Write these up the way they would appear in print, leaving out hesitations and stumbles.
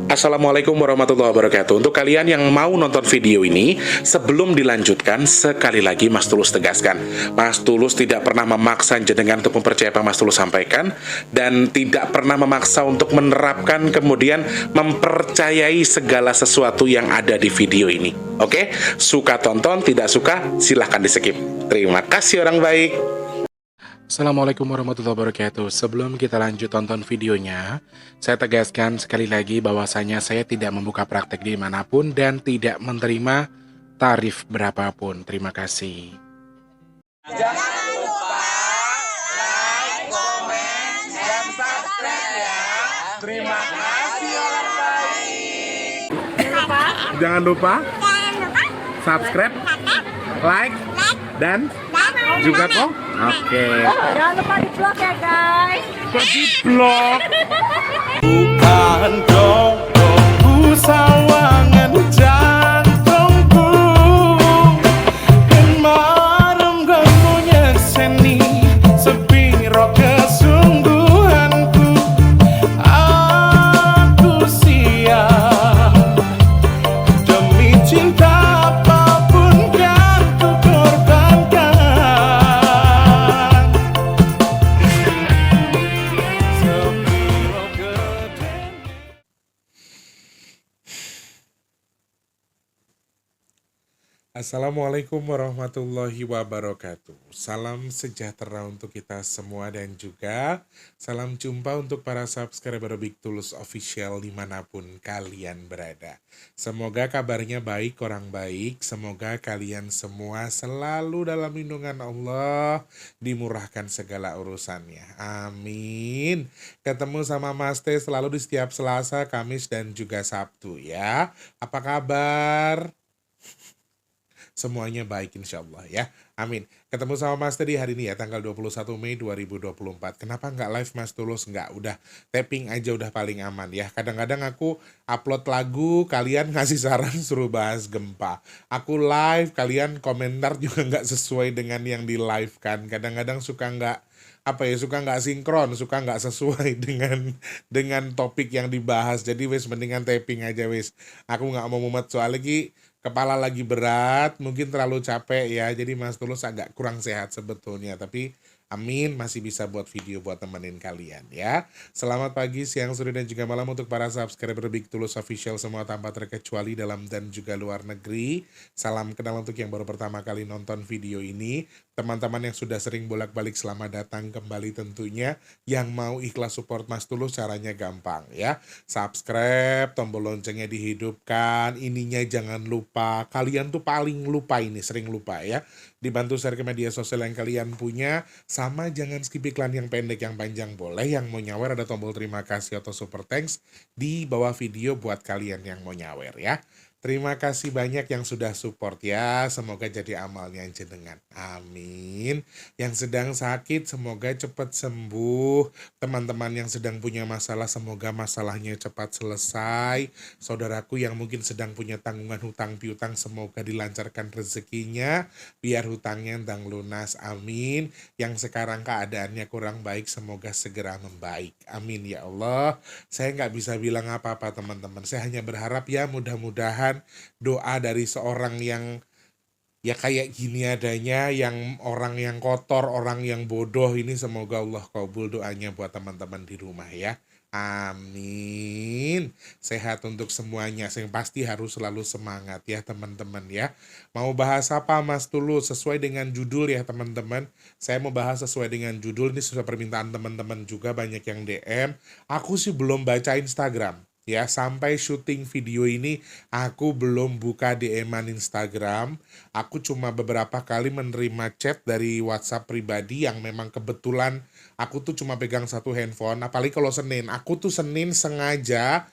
Assalamualaikum warahmatullahi wabarakatuh. Untuk kalian yang mau nonton video ini, sebelum dilanjutkan, sekali lagi Mas Tulus tegaskan, Mas Tulus tidak pernah memaksa jenengan untuk mempercayai apa Mas Tulus sampaikan, dan tidak pernah memaksa untuk menerapkan kemudian mempercayai segala sesuatu yang ada di video ini. Oke? Suka tonton, tidak suka silahkan di skip. Terima kasih orang baik. Assalamualaikum warahmatullahi wabarakatuh. Sebelum kita lanjut tonton videonya, saya tegaskan sekali lagi bahwasanya saya tidak membuka praktek dimanapun dan tidak menerima tarif berapapun. Terima kasih. Jangan lupa like, komen, dan subscribe ya. Terima kasih orang baik. Jangan lupa subscribe, like, dan juga kok. Oke. Jangan lupa di vlog ya guys. Kok di vlog? Bukan jodohku sawangan jantungku, kemarin kamu nyeseni sepiro kesungguhanku. Aku siap demi cinta apapun kan ku korbankan. Sepiro gede. Assalamualaikum warahmatullahi wabarakatuh. Salam sejahtera untuk kita semua dan juga salam jumpa untuk para subscriber Big Tulus Official dimanapun kalian berada. Semoga kabarnya baik, orang baik. Semoga kalian semua selalu dalam lindungan Allah, dimurahkan segala urusannya. Amin. Ketemu sama Mas T selalu di setiap Selasa, Kamis, dan juga Sabtu ya. Apa kabar? Semuanya baik insya Allah ya. Amin. Ketemu sama Mas Teddy hari ini ya, tanggal 21 Mei 2024. Kenapa nggak live Mas Tulus? Nggak, udah tapping aja udah paling aman ya. Kadang-kadang aku upload lagu, kalian ngasih saran suruh bahas gempa. Aku live, kalian komentar juga nggak sesuai dengan yang di live kan. Kadang-kadang suka suka nggak sinkron, suka nggak sesuai dengan topik yang dibahas. Jadi wes mendingan tapping aja wes. Aku nggak mau mumet soal lagi. Kepala lagi berat, mungkin terlalu capek ya, jadi Mas Tulus agak kurang sehat sebetulnya, tapi amin masih bisa buat video buat temenin kalian ya. Selamat pagi, siang, sore, dan juga malam untuk para subscriber Big Tulus Official semua tanpa terkecuali dalam dan juga luar negeri. Salam kenal untuk yang baru pertama kali nonton video ini. Teman-teman yang sudah sering bolak-balik selamat datang kembali tentunya. Yang mau ikhlas support Mas Tulus caranya gampang ya. Subscribe, tombol loncengnya dihidupkan, ininya jangan lupa. Kalian tuh paling lupa ini, sering lupa ya. Dibantu share ke media sosial yang kalian punya. Sama jangan skip iklan yang pendek, yang panjang boleh. Yang mau nyawer ada tombol terima kasih atau super thanks di bawah video buat kalian yang mau nyawer ya. Terima kasih banyak yang sudah support ya. Semoga jadi amalnya jenengan. Amin. Yang sedang sakit semoga cepat sembuh. Teman-teman yang sedang punya masalah semoga masalahnya cepat selesai. Saudaraku yang mungkin sedang punya tanggungan hutang piutang semoga dilancarkan rezekinya. Biar hutangnya endang lunas. Amin. Yang sekarang keadaannya kurang baik semoga segera membaik. Amin ya Allah. Saya nggak bisa bilang apa-apa teman-teman. Saya hanya berharap ya mudah-mudahan doa dari seorang yang ya kayak gini adanya, yang orang yang kotor, orang yang bodoh ini semoga Allah kabul doanya buat teman-teman di rumah ya. Amin. Sehat untuk semuanya. Yang pasti harus selalu semangat ya teman-teman ya. Mau bahas apa Mas Tulus? Sesuai dengan judul ya teman-teman. Saya mau bahas sesuai dengan judul. Ini sesuai permintaan teman-teman juga, banyak yang DM. Aku sih belum baca Instagram. Ya, sampai syuting video ini aku belum buka DM-an Instagram. Aku cuma beberapa kali menerima chat dari WhatsApp pribadi yang memang kebetulan aku tuh cuma pegang satu handphone. Apalagi kalau Senin, aku tuh Senin sengaja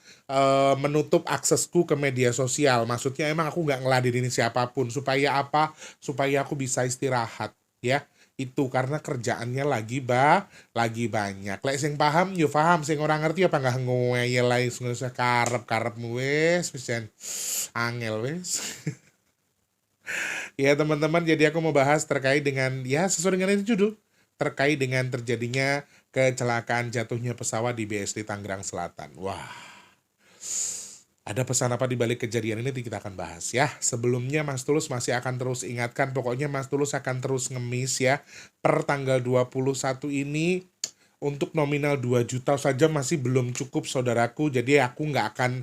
menutup aksesku ke media sosial. Maksudnya emang aku nggak ngeladenin siapapun. Supaya apa? Supaya aku bisa istirahat ya. Itu karena kerjaannya lagi banyak. Lek sing paham yo paham, sing ora ngerti apa nggak ngeyel lae karep wes jan angel wes. Ya teman-teman, jadi aku mau bahas terkait dengan ya sesuai dengan itu judul, terkait dengan terjadinya kecelakaan jatuhnya pesawat di BSD Tangerang Selatan. Wah. Ada pesan apa di balik kejadian ini kita akan bahas ya. Sebelumnya Mas Tulus masih akan terus ingatkan, pokoknya Mas Tulus akan terus ngemis ya. Per tanggal 21 ini untuk nominal 2 juta saja masih belum cukup saudaraku. Jadi aku nggak akan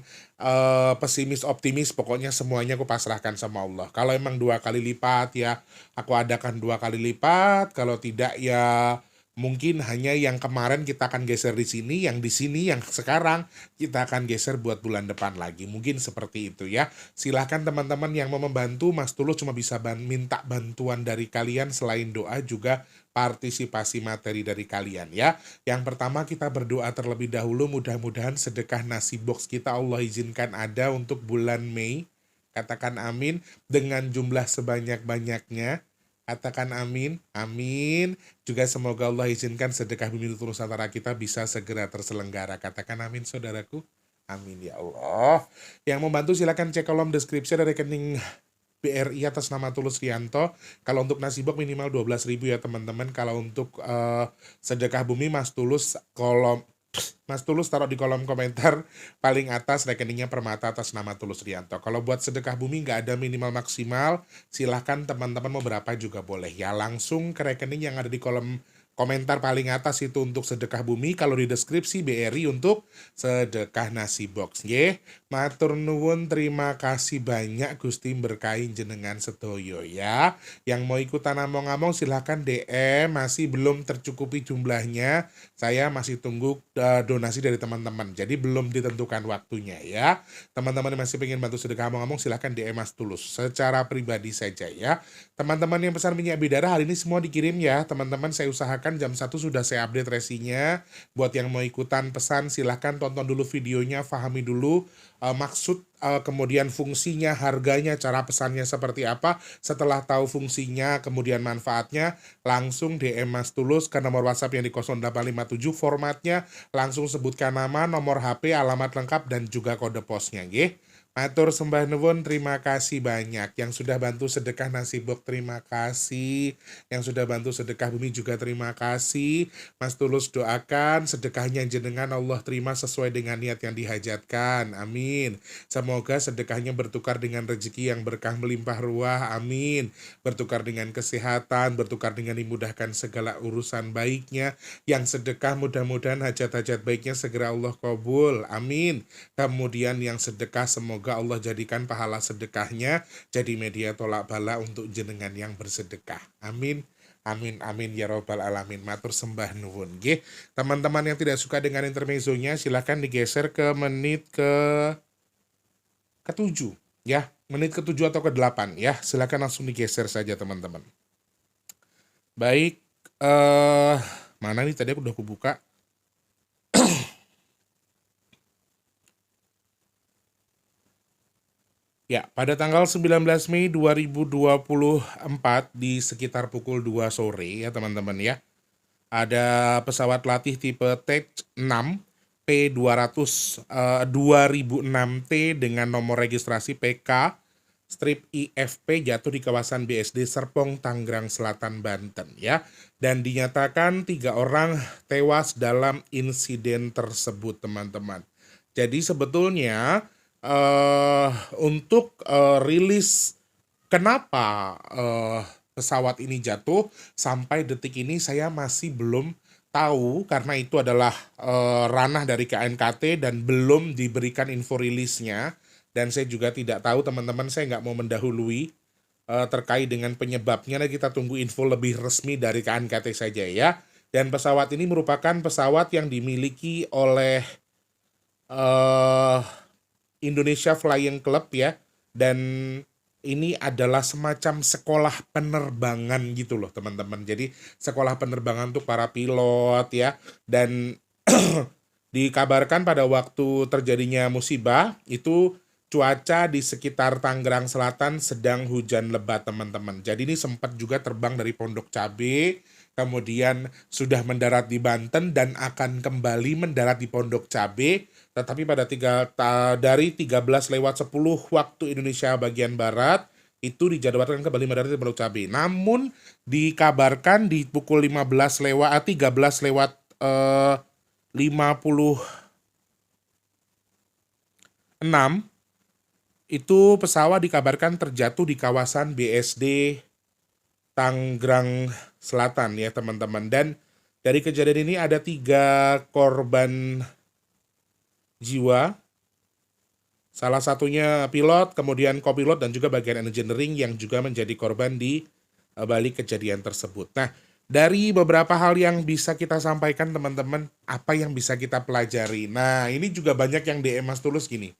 pesimis optimis, pokoknya semuanya aku pasrahkan sama Allah. Kalau emang 2 kali lipat ya aku adakan 2 kali lipat, kalau tidak ya mungkin hanya yang kemarin kita akan geser di sini, yang di sini, yang sekarang kita akan geser buat bulan depan lagi. Mungkin seperti itu ya. Silahkan teman-teman yang mau membantu, Mas Tulus cuma bisa minta bantuan dari kalian selain doa juga partisipasi materi dari kalian ya. Yang pertama kita berdoa terlebih dahulu, mudah-mudahan sedekah nasi box kita Allah izinkan ada untuk bulan Mei. Katakan amin dengan jumlah sebanyak-banyaknya. Katakan amin, amin. Juga semoga Allah izinkan sedekah Bumi Nusantara kita bisa segera terselenggara. Katakan amin saudaraku. Amin ya Allah. Yang membantu silakan cek kolom deskripsi ada rekening BRI atas nama Tulus Rianto. Kalau untuk nasi box minimal 12.000 ya teman-teman. Kalau untuk sedekah bumi Mas Tulus taruh di kolom komentar paling atas rekeningnya Permata atas nama Tulus Rianto. Kalau buat sedekah bumi nggak ada minimal maksimal, silahkan teman-teman mau berapa juga boleh ya. Langsung ke rekening yang ada di kolom komentar paling atas itu untuk sedekah bumi. Kalau di deskripsi BRI untuk sedekah nasi box. Ye, matur nuwun, terima kasih banyak Gusti berkahi jenengan sedoyo ya. Yang mau ikutan ngomong-ngomong silahkan DM, masih belum tercukupi jumlahnya. Saya masih tunggu donasi dari teman-teman. Jadi belum ditentukan waktunya ya. Teman-teman yang masih pengen bantu sedekah ngomong-ngomong silahkan DM Mas Tulus secara pribadi saja ya. Teman-teman yang pesan minyak bidara hari ini semua dikirim ya. Teman-teman saya usahakan jam 1 sudah saya update resinya. Buat yang mau ikutan pesan silahkan tonton dulu videonya, pahami dulu maksud, kemudian fungsinya, harganya, cara pesannya seperti apa. Setelah tahu fungsinya, kemudian manfaatnya, langsung DM Mas Tulus ke nomor WhatsApp yang di 0857. Formatnya langsung sebutkan nama, nomor HP, alamat lengkap, dan juga kode posnya. Nggih. Matur sembah nuwun, terima kasih banyak. Yang sudah bantu sedekah nasi box terima kasih. Yang sudah bantu sedekah bumi juga terima kasih. Mas Tulus doakan sedekahnya jenengan Allah terima sesuai dengan niat yang dihajatkan. Amin. Semoga sedekahnya bertukar dengan rezeki yang berkah melimpah ruah. Amin. Bertukar dengan kesehatan, bertukar dengan dimudahkan segala urusan baiknya. Yang sedekah mudah-mudahan hajat-hajat baiknya segera Allah kabul. Amin. Kemudian yang sedekah semoga Allah jadikan pahala sedekahnya jadi media tolak bala untuk jenengan yang bersedekah. Amin. Amin, amin ya robbal alamin. Matur sembah nuwun. Nggih. Teman-teman yang tidak suka dengan intermezzonya silahkan digeser ke menit ke-7 ya. Menit ke-7 atau ke-8 ya. Silahkan langsung digeser saja teman-teman. Baik, mana nih tadi aku udah buka. Ya, pada tanggal 19 Mei 2024 di sekitar pukul 2 sore ya teman-teman ya. Ada pesawat latih tipe T6 P200 2006T dengan nomor registrasi PK strip IFP jatuh di kawasan BSD Serpong, Tangerang Selatan, Banten ya. Dan dinyatakan 3 orang tewas dalam insiden tersebut teman-teman. Jadi sebetulnya untuk rilis kenapa pesawat ini jatuh sampai detik ini saya masih belum tahu karena itu adalah ranah dari KNKT dan belum diberikan info rilisnya. Dan saya juga tidak tahu teman-teman, saya nggak mau mendahului terkait dengan penyebabnya. Nah, kita tunggu info lebih resmi dari KNKT saja ya. Dan pesawat ini merupakan pesawat yang dimiliki oleh Indonesia Flying Club ya, dan ini adalah semacam sekolah penerbangan gitu loh teman-teman. Jadi sekolah penerbangan untuk para pilot ya, dan dikabarkan pada waktu terjadinya musibah itu cuaca di sekitar Tangerang Selatan sedang hujan lebat teman-teman. Jadi ini sempat juga terbang dari Pondok Cabe, kemudian sudah mendarat di Banten dan akan kembali mendarat di Pondok Cabe. Tetapi pada dari 13:10 waktu Indonesia bagian Barat itu dijadwalkan kembali mendarat di Pondok Cabe. Namun dikabarkan di pukul 13:50 6 itu pesawat dikabarkan terjatuh di kawasan BSD Tangerang Selatan ya teman-teman. Dan dari kejadian ini ada 3 korban jiwa. Salah satunya pilot, kemudian kopilot dan juga bagian engineering yang juga menjadi korban di balik kejadian tersebut. Nah, dari beberapa hal yang bisa kita sampaikan teman-teman, apa yang bisa kita pelajari. Nah, ini juga banyak yang DM Mas Tulus gini.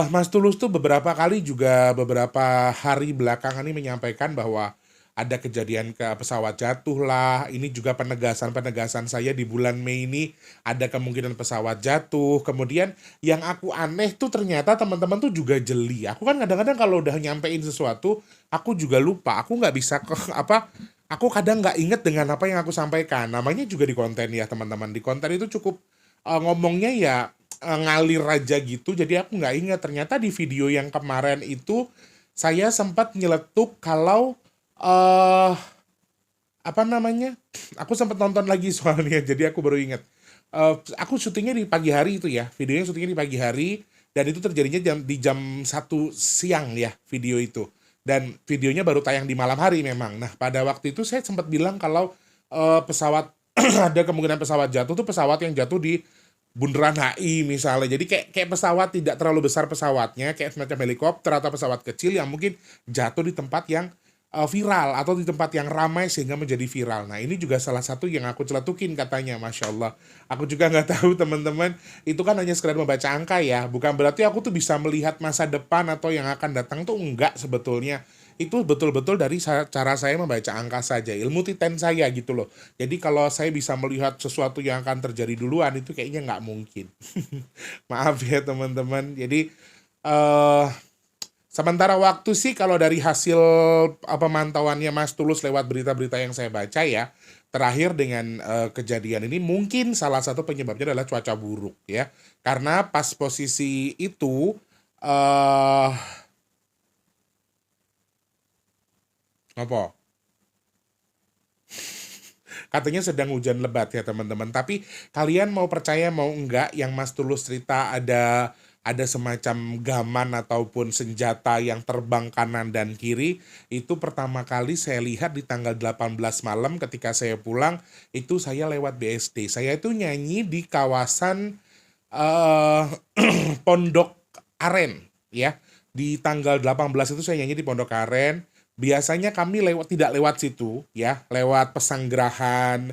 Mas Tulus tuh beberapa kali juga beberapa hari belakangan ini menyampaikan bahwa ada kejadian ke pesawat jatuh lah. Ini juga penegasan-penegasan saya di bulan Mei ini ada kemungkinan pesawat jatuh. Kemudian yang aku aneh tuh ternyata teman-teman tuh juga jeli. Aku kan kadang-kadang kalau udah nyampein sesuatu, aku juga lupa. Aku nggak bisa apa. Aku kadang nggak inget dengan apa yang aku sampaikan. Namanya juga di konten ya teman-teman. Di konten itu cukup ngomongnya ya ngalir aja gitu. Jadi aku nggak ingat ternyata di video yang kemarin itu saya sempat nyeletuk kalau eh apa namanya? Aku sempat nonton lagi soalnya, jadi aku baru ingat. Aku syutingnya di pagi hari itu ya, videonya syutingnya di pagi hari, dan itu terjadinya di jam 1 siang ya video itu. Dan videonya baru tayang di malam hari memang. Nah pada waktu itu saya sempat bilang kalau pesawat ada kemungkinan pesawat jatuh tuh pesawat yang jatuh di Bundaran HI misalnya. Jadi kayak pesawat tidak terlalu besar pesawatnya, kayak semacam helikopter atau pesawat kecil yang mungkin jatuh di tempat yang viral atau di tempat yang ramai sehingga menjadi viral. Nah ini juga salah satu yang aku celetukin katanya, Masya Allah. Aku juga nggak tahu teman-teman, itu kan hanya sekedar membaca angka ya. Bukan berarti aku tuh bisa melihat masa depan atau yang akan datang tuh enggak sebetulnya. Itu betul-betul dari cara saya membaca angka saja, ilmu titen saya gitu loh. Jadi kalau saya bisa melihat sesuatu yang akan terjadi duluan, itu kayaknya nggak mungkin. Maaf ya teman-teman. Jadi eh sementara waktu sih kalau dari hasil pemantauannya Mas Tulus lewat berita-berita yang saya baca ya, terakhir dengan kejadian ini mungkin salah satu penyebabnya adalah cuaca buruk ya. Karena pas posisi itu eh apa? Katanya sedang hujan lebat ya teman-teman. Tapi kalian mau percaya mau enggak yang Mas Tulus cerita ada semacam gaman ataupun senjata yang terbang kanan dan kiri, itu pertama kali saya lihat di tanggal 18 malam ketika saya pulang, itu saya lewat BSD. Saya itu nyanyi di kawasan eh Pondok Aren ya. Di tanggal 18 itu saya nyanyi di Pondok Aren. Biasanya kami tidak lewat situ ya, lewat Pesanggerahan,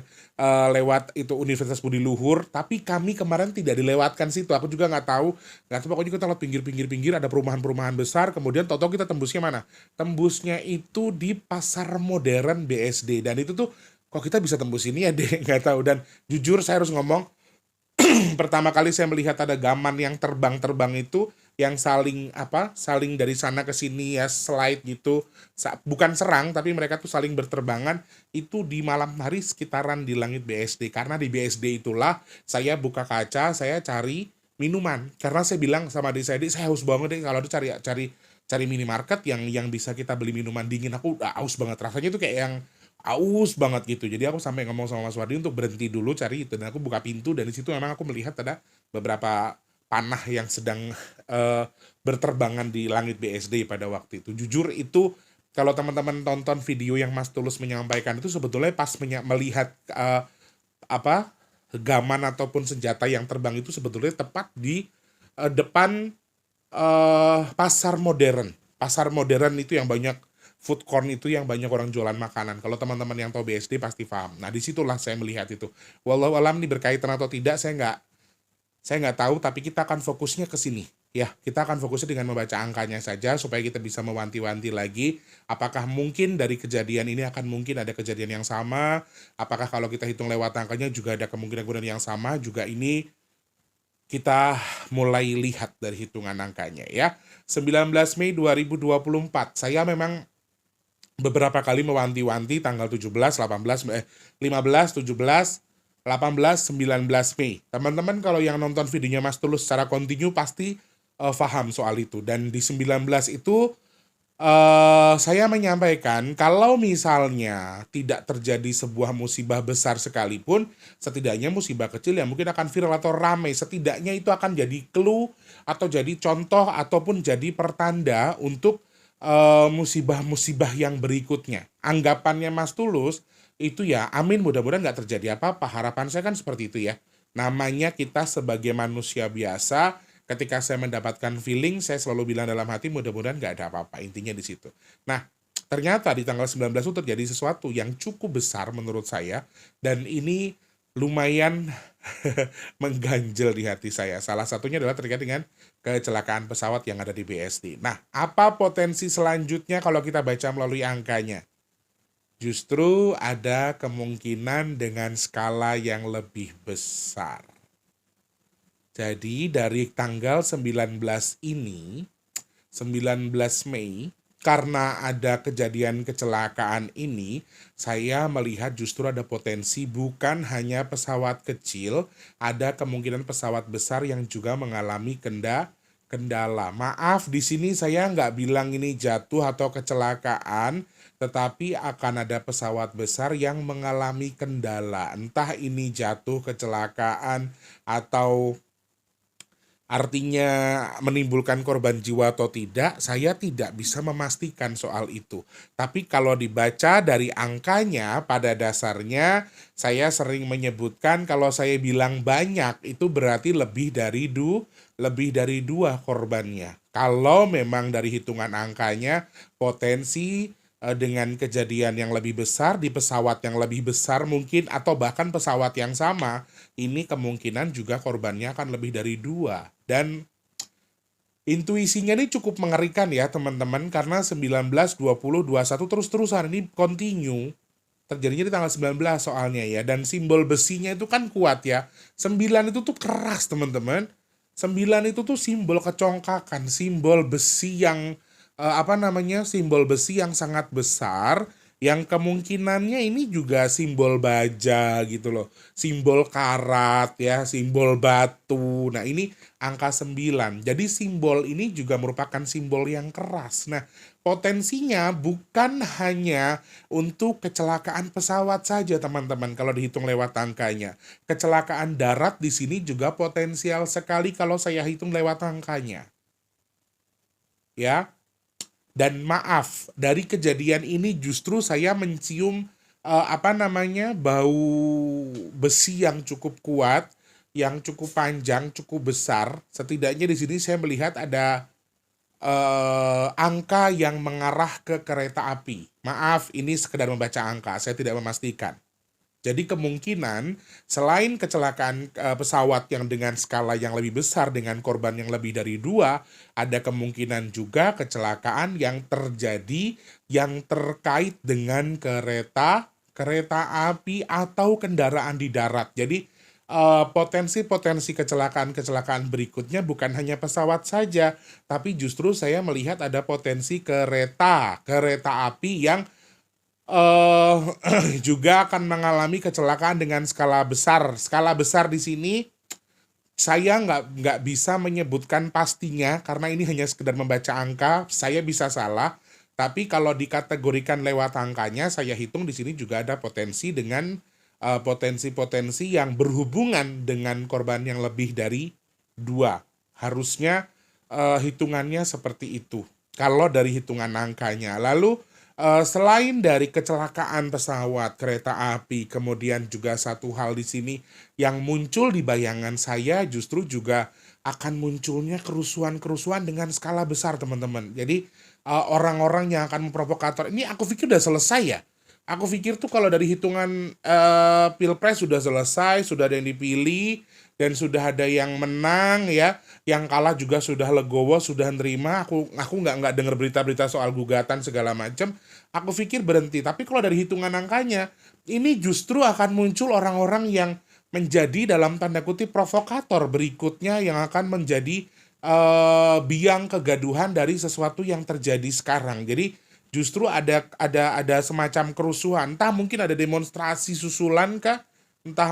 lewat itu Universitas Budi Luhur, tapi kami kemarin tidak dilewatkan situ. Aku juga nggak tahu pokoknya kita lewat pinggir-pinggir ada perumahan-perumahan besar, kemudian toto kita tembusnya mana? Tembusnya itu di Pasar Modern BSD, dan itu tuh kok kita bisa tembus ini ya deh, nggak tahu. Dan jujur saya harus ngomong, pertama kali saya melihat ada gaman yang terbang-terbang itu yang saling dari sana ke sini ya, slide gitu, bukan serang tapi mereka tuh saling berterbangan, itu di malam hari sekitaran di langit BSD. Karena di BSD itulah saya buka kaca, saya cari minuman karena saya bilang sama adik saya haus banget deh, kalau ada cari minimarket yang bisa kita beli minuman dingin. Aku udah haus banget, rasanya tuh kayak yang aus banget gitu. Jadi aku sampai ngomong sama Mas Wardi untuk berhenti dulu cari itu, dan aku buka pintu dan di situ memang aku melihat ada beberapa panah yang sedang berterbangan di langit BSD pada waktu itu. Jujur itu kalau teman-teman tonton video yang Mas Tulus menyampaikan itu sebetulnya pas melihat apa gaman ataupun senjata yang terbang itu sebetulnya tepat di depan pasar modern. Pasar modern itu yang banyak food corn, itu yang banyak orang jualan makanan. Kalau teman-teman yang tahu BSD pasti paham. Nah disitulah saya melihat itu. Wallahu alam ini berkaitan atau tidak saya nggak tahu, tapi kita akan fokusnya ke sini. Ya, kita akan fokusnya dengan membaca angkanya saja supaya kita bisa mewanti-wanti lagi apakah mungkin dari kejadian ini akan mungkin ada kejadian yang sama, apakah kalau kita hitung lewat angkanya juga ada kemungkinan yang sama, juga ini kita mulai lihat dari hitungan angkanya ya. 19 Mei 2024. Saya memang beberapa kali mewanti-wanti tanggal 17, 18, 15, 17, 18, 19 Mei. Teman-teman kalau yang nonton videonya Mas Tulus secara kontinu pasti paham soal itu. Dan di 19 itu saya menyampaikan kalau misalnya tidak terjadi sebuah musibah besar sekalipun, setidaknya musibah kecil yang mungkin akan viral atau ramai, setidaknya itu akan jadi clue atau jadi contoh ataupun jadi pertanda untuk musibah-musibah yang berikutnya. Anggapannya Mas Tulus itu ya, amin mudah-mudahan nggak terjadi apa-apa. Harapan saya kan seperti itu ya. Namanya kita sebagai manusia biasa, ketika saya mendapatkan feeling, saya selalu bilang dalam hati mudah-mudahan nggak ada apa-apa. Intinya di situ. Nah, ternyata di tanggal 19 itu terjadi sesuatu yang cukup besar menurut saya, dan ini lumayan mengganjel di hati saya. Salah satunya adalah terkait dengan kecelakaan pesawat yang ada di BSD. Nah, apa potensi selanjutnya kalau kita baca melalui angkanya? Justru ada kemungkinan dengan skala yang lebih besar. Jadi dari tanggal 19 ini, 19 Mei, karena ada kejadian kecelakaan ini, saya melihat justru ada potensi bukan hanya pesawat kecil, ada kemungkinan pesawat besar yang juga mengalami kendala. Maaf, di sini saya nggak bilang ini jatuh atau kecelakaan, tetapi akan ada pesawat besar yang mengalami kendala. Entah ini jatuh kecelakaan atau artinya menimbulkan korban jiwa atau tidak, saya tidak bisa memastikan soal itu. Tapi kalau dibaca dari angkanya, pada dasarnya saya sering menyebutkan kalau saya bilang banyak, itu berarti lebih dari dua korbannya. Kalau memang dari hitungan angkanya, potensi dengan kejadian yang lebih besar di pesawat yang lebih besar mungkin atau bahkan pesawat yang sama, ini kemungkinan juga korbannya akan lebih dari dua. Dan intuisinya ini cukup mengerikan ya teman-teman, karena 19, 20, 21 terus-terusan ini continue. Terjadinya di tanggal 19 soalnya ya, dan simbol besinya itu kan kuat ya. 9 itu tuh keras teman-teman. 9 itu tuh simbol kecongkakan, simbol besi yang simbol besi yang sangat besar, yang kemungkinannya ini juga simbol baja gitu loh, simbol karat ya, simbol batu. Nah, ini angka 9. Jadi simbol ini juga merupakan simbol yang keras. Nah, potensinya bukan hanya untuk kecelakaan pesawat saja, teman-teman, kalau dihitung lewat angkanya. Kecelakaan darat di sini juga potensial sekali kalau saya hitung lewat angkanya. Ya. Dan maaf, dari kejadian ini justru saya mencium bau besi yang cukup kuat, yang cukup panjang, cukup besar. Setidaknya di sini saya melihat ada angka yang mengarah ke kereta api. Maaf, ini sekedar membaca angka, saya tidak memastikan. Jadi kemungkinan selain kecelakaan pesawat yang dengan skala yang lebih besar dengan korban yang lebih dari 2, ada kemungkinan juga kecelakaan yang terjadi yang terkait dengan kereta api atau kendaraan di darat. Jadi potensi-potensi kecelakaan-kecelakaan berikutnya bukan hanya pesawat saja, tapi justru saya melihat ada potensi kereta api yang juga akan mengalami kecelakaan dengan skala besar. Skala besar di sini saya nggak bisa menyebutkan pastinya karena ini hanya sekedar membaca angka. Saya bisa salah, tapi kalau dikategorikan lewat angkanya, saya hitung di sini juga ada potensi dengan potensi-potensi yang berhubungan dengan korban yang lebih dari 2. Harusnya hitungannya seperti itu. Kalau dari hitungan angkanya, lalu selain dari kecelakaan pesawat, kereta api, kemudian juga satu hal di sini yang muncul di bayangan saya justru juga akan munculnya kerusuhan-kerusuhan dengan skala besar, teman-teman. Jadi orang-orang yang akan memprovokator ini aku pikir udah selesai ya. Aku pikir tuh kalau dari hitungan pilpres sudah selesai, sudah ada yang dipilih dan sudah ada yang menang ya, yang kalah juga sudah legowo, sudah nerima. Aku nggak dengar berita-berita soal gugatan segala macam. Aku pikir berhenti. Tapi kalau dari hitungan angkanya, ini justru akan muncul orang-orang yang menjadi dalam tanda kutip provokator berikutnya yang akan menjadi biang kegaduhan dari sesuatu yang terjadi sekarang. Jadi justru ada semacam kerusuhan. Entah mungkin ada demonstrasi susulan kah? Entah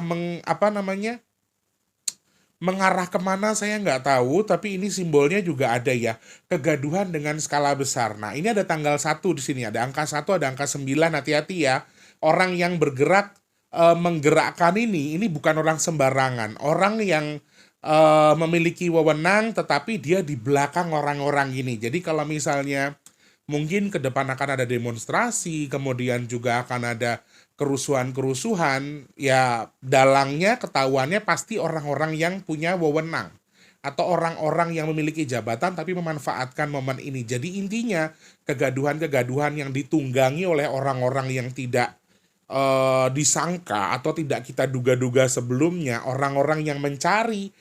mengarah kemana saya nggak tahu, tapi ini simbolnya juga ada ya, kegaduhan dengan skala besar. Nah, ini ada tanggal 1 di sini, ada angka 1, ada angka 9, hati-hati ya. Orang yang bergerak, menggerakkan ini bukan orang sembarangan. Orang yang memiliki wewenang, tetapi dia di belakang orang-orang ini. Jadi kalau misalnya mungkin ke depan akan ada demonstrasi, kemudian juga akan ada kerusuhan-kerusuhan, ya dalangnya ketahuannya pasti orang-orang yang punya wewenang atau orang-orang yang memiliki jabatan tapi memanfaatkan momen ini. Jadi intinya kegaduhan-kegaduhan yang ditunggangi oleh orang-orang yang tidak disangka atau tidak kita duga-duga sebelumnya, orang-orang yang mencari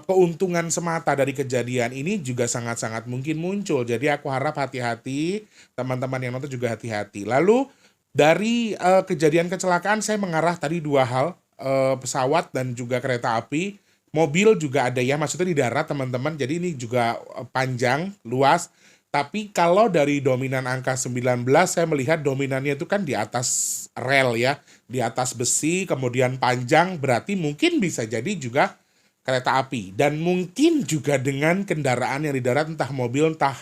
keuntungan semata dari kejadian ini juga sangat-sangat mungkin muncul. Jadi aku harap hati-hati, teman-teman yang nonton juga hati-hati. Lalu dari kejadian kecelakaan saya mengarah tadi dua hal, pesawat dan juga kereta api. Mobil juga ada ya, maksudnya di darat teman-teman. Jadi ini juga panjang, luas. Tapi kalau dari dominan angka 19 saya melihat dominannya itu kan di atas rel ya, di atas besi, kemudian panjang, berarti mungkin bisa jadi juga kereta api. Dan mungkin juga dengan kendaraan yang di darat, entah mobil, entah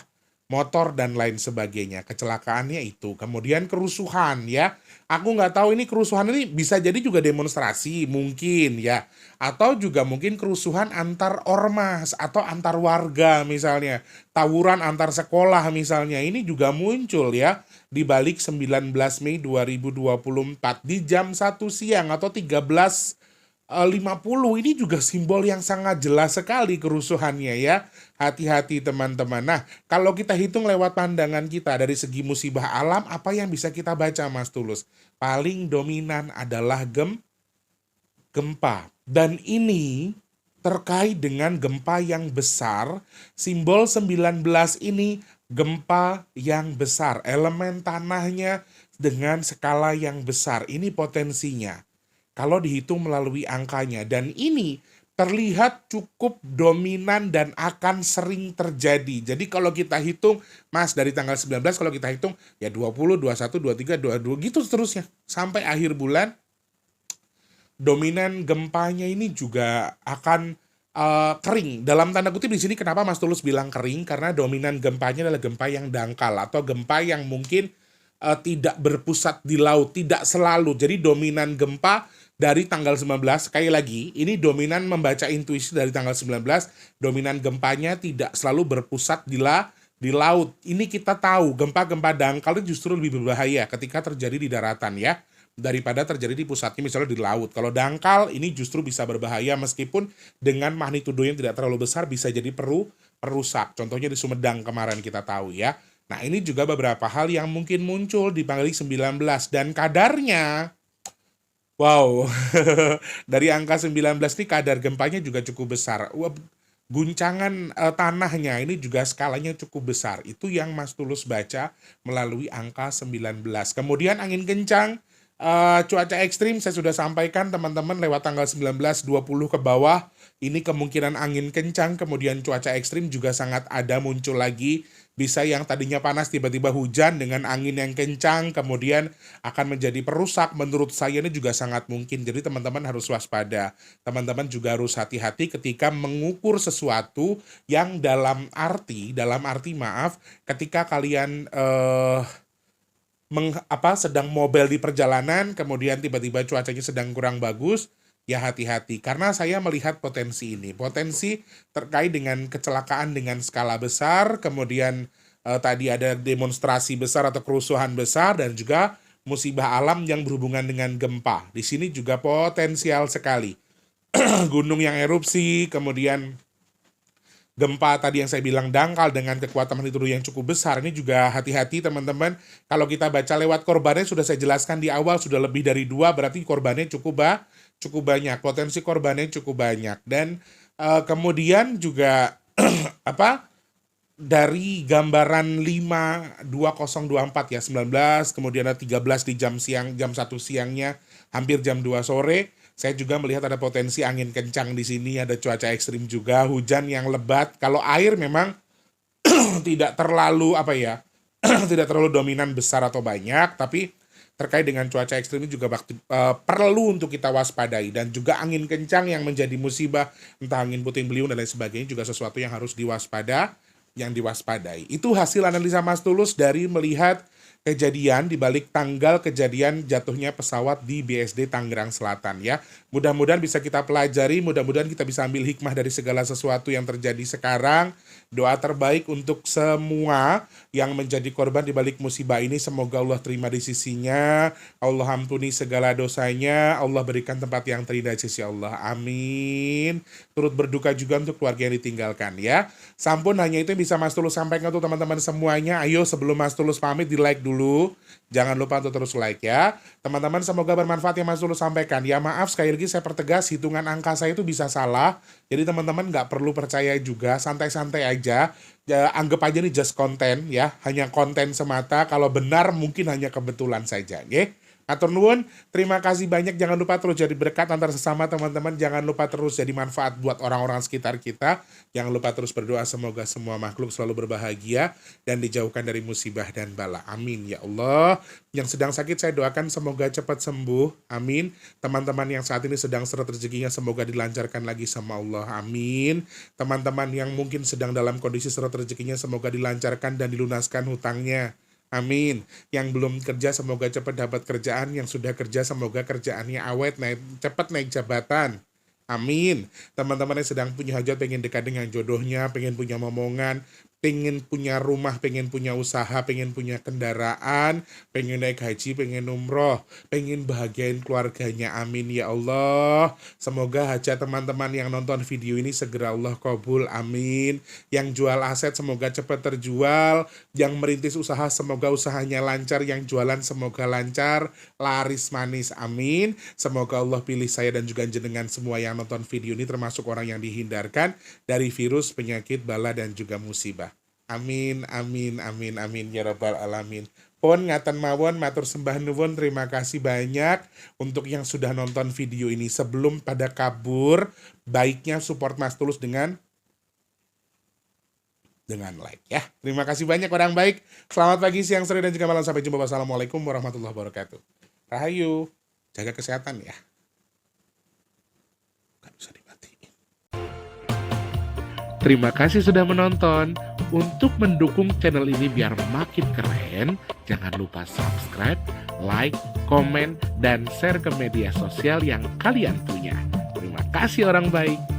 motor, dan lain sebagainya. Kecelakaannya itu. Kemudian kerusuhan ya. Aku nggak tahu ini kerusuhan ini bisa jadi juga demonstrasi, mungkin ya. Atau juga mungkin kerusuhan antar ormas atau antar warga misalnya. Tawuran antar sekolah misalnya. Ini juga muncul ya. Di balik 19 Mei 2024 di jam 1 siang atau 13.50 ini juga simbol yang sangat jelas sekali kerusuhannya ya. Hati-hati teman-teman. Nah, kalau kita hitung lewat pandangan kita dari segi musibah alam, apa yang bisa kita baca Mas Tulus? Paling dominan adalah gempa. Dan ini terkait dengan gempa yang besar. Simbol 19 ini gempa yang besar. Elemen tanahnya dengan skala yang besar. Ini potensinya kalau dihitung melalui angkanya. Dan ini terlihat cukup dominan dan akan sering terjadi. Jadi kalau kita hitung, Mas, dari tanggal 19 kalau kita hitung, ya 20, 21, 23, 22, gitu seterusnya. Sampai akhir bulan, dominan gempanya ini juga akan kering. Dalam tanda kutip di sini kenapa Mas Tulus bilang kering? Karena dominan gempanya adalah gempa yang dangkal atau gempa yang mungkin tidak berpusat di laut, tidak selalu. Jadi dominan gempa dari tanggal 19, sekali lagi, ini dominan membaca intuisi dari tanggal 19, dominan gempanya tidak selalu berpusat di laut. Ini kita tahu, gempa-gempa dangkal itu justru lebih berbahaya ketika terjadi di daratan ya, daripada terjadi di pusatnya misalnya di laut. Kalau dangkal ini justru bisa berbahaya meskipun dengan magnitudo yang tidak terlalu besar bisa jadi perusak. Contohnya di Sumedang kemarin kita tahu ya. Nah ini juga beberapa hal yang mungkin muncul di balik 19 dan kadarnya. Wow, dari angka 19 ini kadar gempanya juga cukup besar. Guncangan tanahnya ini juga skalanya cukup besar. Itu yang Mas Tulus baca melalui angka 19. Kemudian angin kencang, cuaca ekstrim saya sudah sampaikan teman-teman lewat tanggal 19, 20 ke bawah. Ini kemungkinan angin kencang, kemudian cuaca ekstrim juga sangat ada muncul lagi. Bisa yang tadinya panas tiba-tiba hujan dengan angin yang kencang, kemudian akan menjadi perusak. Menurut saya ini juga sangat mungkin. Jadi teman-teman harus waspada. Teman-teman juga harus hati-hati ketika mengukur sesuatu yang dalam arti maaf, ketika kalian sedang mobile di perjalanan, kemudian tiba-tiba cuacanya sedang kurang bagus, ya hati-hati. Karena saya melihat potensi ini. Potensi terkait dengan kecelakaan dengan skala besar, kemudian tadi ada demonstrasi besar atau kerusuhan besar, dan juga musibah alam yang berhubungan dengan gempa. Di sini juga potensial sekali. Gunung yang erupsi, kemudian gempa tadi yang saya bilang dangkal dengan kekuatan magnitudo yang cukup besar. Ini juga hati-hati teman-teman. Kalau kita baca lewat korbannya sudah saya jelaskan di awal, sudah lebih dari 2, berarti korbannya cukup banyak. Potensi korbannya cukup banyak. Dan kemudian juga dari gambaran 5.2024 ya 19, kemudian ada 13 di jam 1 siangnya, hampir jam 2 sore. Saya juga melihat ada potensi angin kencang di sini, ada cuaca ekstrim juga, hujan yang lebat. Kalau air memang tidak terlalu tidak terlalu dominan besar atau banyak, tapi terkait dengan cuaca ekstrim ini juga perlu untuk kita waspadai, dan juga angin kencang yang menjadi musibah, entah angin puting beliung dan lain sebagainya, juga sesuatu yang harus diwaspadai. Itu hasil analisa Mas Tulus dari melihat kejadian di balik tanggal kejadian jatuhnya pesawat di BSD Tangerang Selatan ya. Mudah-mudahan bisa kita pelajari, mudah-mudahan kita bisa ambil hikmah dari segala sesuatu yang terjadi sekarang. Doa terbaik untuk semua yang menjadi korban di balik musibah ini, semoga Allah terima di sisinya, Allah ampuni segala dosanya, Allah berikan tempat yang terindah di sisi Allah. Amin. Turut berduka juga untuk keluarga yang ditinggalkan ya. Sampun, hanya itu yang bisa Mas Tulus sampaikan untuk teman-teman semuanya. Ayo sebelum Mas Tulus pamit, di like dulu. Jangan lupa untuk terus like ya. Teman-teman, semoga bermanfaat yang Mas Tulus sampaikan. Ya maaf, sekali lagi saya pertegas, hitungan angka saya itu bisa salah. Jadi teman-teman nggak perlu percaya juga, santai-santai aja. Ya, anggap aja nih just konten ya. Hanya konten semata, kalau benar mungkin hanya kebetulan saja. Ya. Atur nuwun, terima kasih banyak. Jangan lupa terus jadi berkat antar sesama teman-teman. Jangan lupa terus jadi manfaat buat orang-orang sekitar kita. Jangan lupa terus berdoa semoga semua makhluk selalu berbahagia dan dijauhkan dari musibah dan bala. Amin ya Allah. Yang sedang sakit saya doakan semoga cepat sembuh. Amin. Teman-teman yang saat ini sedang seret rezekinya semoga dilancarkan lagi sama Allah. Amin. Teman-teman yang mungkin sedang dalam kondisi seret rezekinya semoga dilancarkan dan dilunaskan hutangnya. Amin. Yang belum kerja semoga cepat dapat kerjaan, yang sudah kerja semoga kerjaannya awet, cepat naik jabatan. Amin. Teman-teman yang sedang punya hajat, pengen dekat dengan jodohnya, pengen punya momongan, pengen punya rumah, pengen punya usaha, pengen punya kendaraan, pengen naik haji, pengen umroh, pengen bahagiain keluarganya. Amin ya Allah. Semoga hajat teman-teman yang nonton video ini segera Allah kabul. Amin. Yang jual aset semoga cepat terjual. Yang merintis usaha semoga usahanya lancar. Yang jualan semoga lancar, laris manis. Amin. Semoga Allah pilih saya dan juga jenengan semua yang nonton video ini termasuk orang yang dihindarkan dari virus, penyakit, bala, dan juga musibah. Amin, amin, amin, amin, ya rabbal alamin. Pun ngaten mawon, matur sembah nuwun, terima kasih banyak untuk yang sudah nonton video ini. Sebelum pada kabur, baiknya support Mas Tulus dengan like ya. Terima kasih banyak orang baik. Selamat pagi, siang, sore, dan juga malam. Sampai jumpa. Wassalamualaikum warahmatullahi wabarakatuh. Rahayu, jaga kesehatan ya. Gak bisa dimatiin. Terima kasih sudah menonton. Untuk mendukung channel ini biar makin keren, jangan lupa subscribe, like, komen, dan share ke media sosial yang kalian punya. Terima kasih orang baik.